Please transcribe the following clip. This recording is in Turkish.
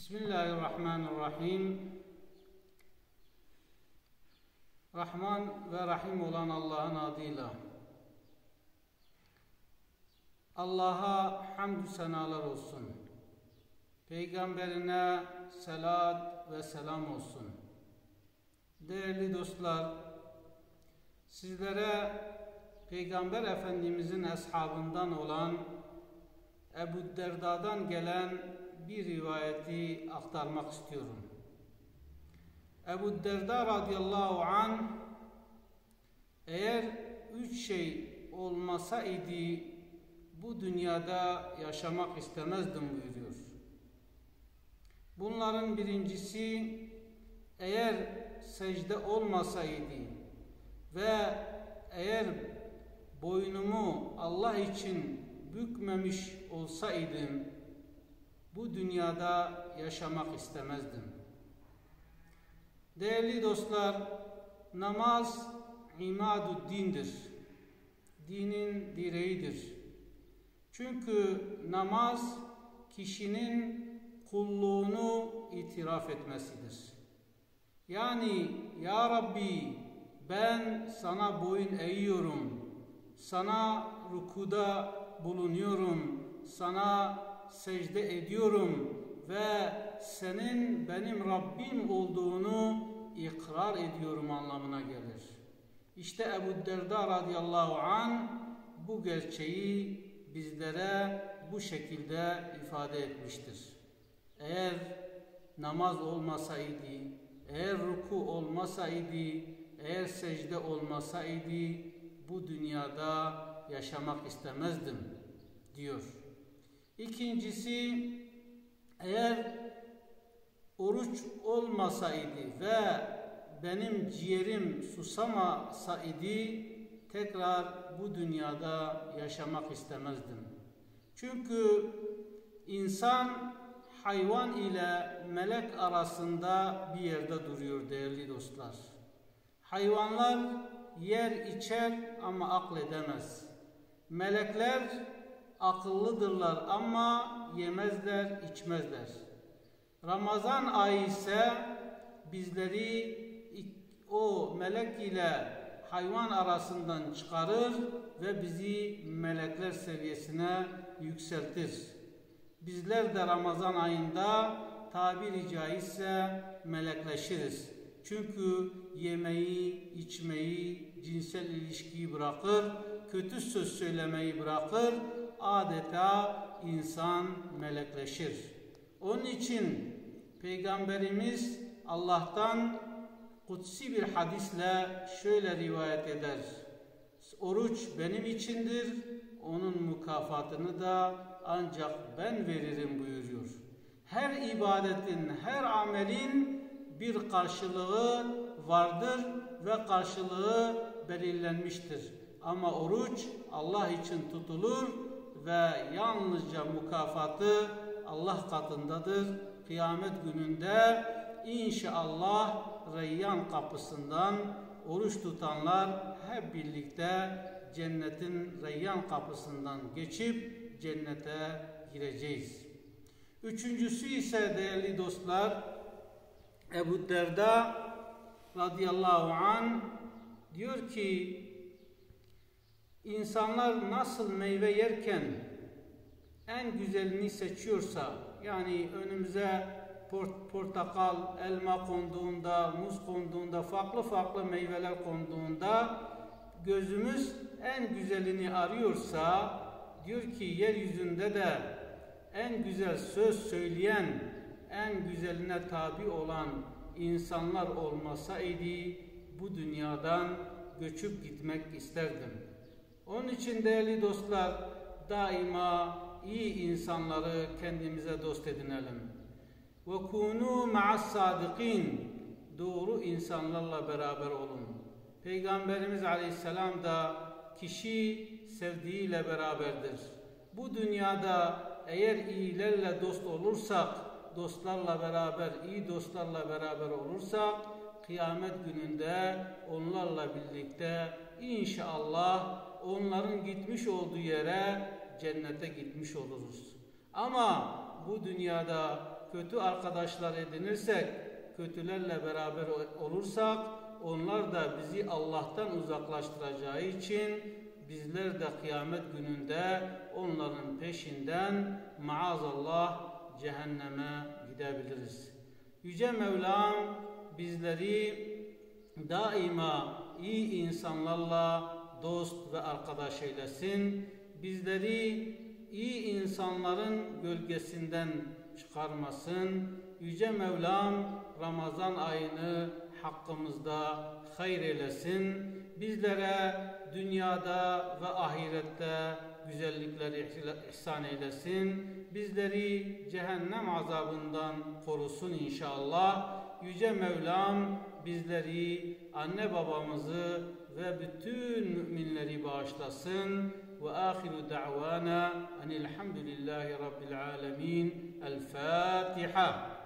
Bismillahirrahmanirrahim. Rahman ve Rahim olan Allah'ın adıyla. Allah'a hamdü senalar olsun. Peygamberine selat ve selam olsun. Değerli dostlar, sizlere Peygamber Efendimizin eshabından olan Ebu Derda'dan gelen bir rivayeti aktarmak istiyorum. Ebu Derda radıyallahu anh, eğer 3 şey olmasaydı bu dünyada yaşamak istemezdim buyuruyor. Bunların birincisi, eğer secde olmasaydı ve eğer boynumu Allah için bükmemiş olsaydım bu dünyada yaşamak istemezdim. Değerli dostlar, namaz imaduddindir. Dinin direğidir. Çünkü namaz kişinin kulluğunu itiraf etmesidir. Yani ya Rabbi, ben sana boyun eğiyorum, sana rükuda bulunuyorum, sana secde ediyorum ve senin benim Rabbim olduğunu ikrar ediyorum anlamına gelir. İşte Ebu Derda radıyallahu anh bu gerçeği bizlere bu şekilde ifade etmiştir. Eğer namaz olmasaydı, eğer ruku olmasaydı, eğer secde olmasaydı bu dünyada yaşamak istemezdim diyor. İkincisi, eğer oruç olmasaydı ve benim ciğerim susamasaydı tekrar bu dünyada yaşamak istemezdim. Çünkü insan hayvan ile melek arasında bir yerde duruyor değerli dostlar. Hayvanlar yer içer ama akledemez. Melekler akıllıdırlar ama yemezler, içmezler. Ramazan ayı ise bizleri o melek ile hayvan arasından çıkarır ve bizi melekler seviyesine yükseltir. Bizler de Ramazan ayında tabiri caizse melekleşiriz. Çünkü yemeği, içmeyi, cinsel ilişkiyi bırakır, kötü söz söylemeyi bırakır, adeta insan melekleşir. Onun için Peygamberimiz Allah'tan kutsi bir hadisle şöyle rivayet eder. Oruç benim içindir, onun mükafatını da ancak ben veririm buyuruyor. Her ibadetin, her amelin bir karşılığı vardır ve karşılığı belirlenmiştir. Ama oruç Allah için tutulur ve yalnızca mükafatı Allah katındadır. Kıyamet gününde inşallah Reyyan kapısından oruç tutanlar hep birlikte cennetin Reyyan kapısından geçip cennete gireceğiz. Üçüncüsü ise değerli dostlar, Ebu Derda radıyallahu anh diyor ki, insanlar nasıl meyve yerken en güzelini seçiyorsa, yani önümüze portakal, elma konduğunda, muz konduğunda, farklı meyveler konduğunda gözümüz en güzelini arıyorsa, diyor ki yeryüzünde de en güzel söz söyleyen, en güzeline tabi olan insanlar olmasaydı bu dünyadan göçüp gitmek isterdim. Onun için değerli dostlar, daima iyi insanları kendimize dost edinelim. وَكُونُوا مَعَ الصَّادِقِينَ Doğru insanlarla beraber olun. Peygamberimiz Aleyhisselam da kişi sevdiğiyle beraberdir. Bu dünyada eğer iyilerle dost olursak, dostlarla beraber, iyi dostlarla beraber olursak, kıyamet gününde onlarla birlikte inşallah onların gitmiş olduğu yere cennete gitmiş oluruz. Ama bu dünyada kötü arkadaşlar edinirsek, kötülerle beraber olursak, onlar da bizi Allah'tan uzaklaştıracağı için bizler de kıyamet gününde onların peşinden maazallah cehenneme gidebiliriz. Yüce Mevlam bizleri daima iyi insanlarla dost ve arkadaş eylesin. Bizleri iyi insanların gölgesinden çıkarmasın. Yüce Mevlam Ramazan ayını hakkımızda hayır eylesin. Bizlere dünyada ve ahirette güzellikleri ihsan eylesin. Bizleri cehennem azabından korusun inşallah. Yüce Mevlam bizleri, anne babamızı ve bütün müminleri bağışlasın. Ve ahiru da'vana enilhamdülillahi rabbil alemin. El Fatiha.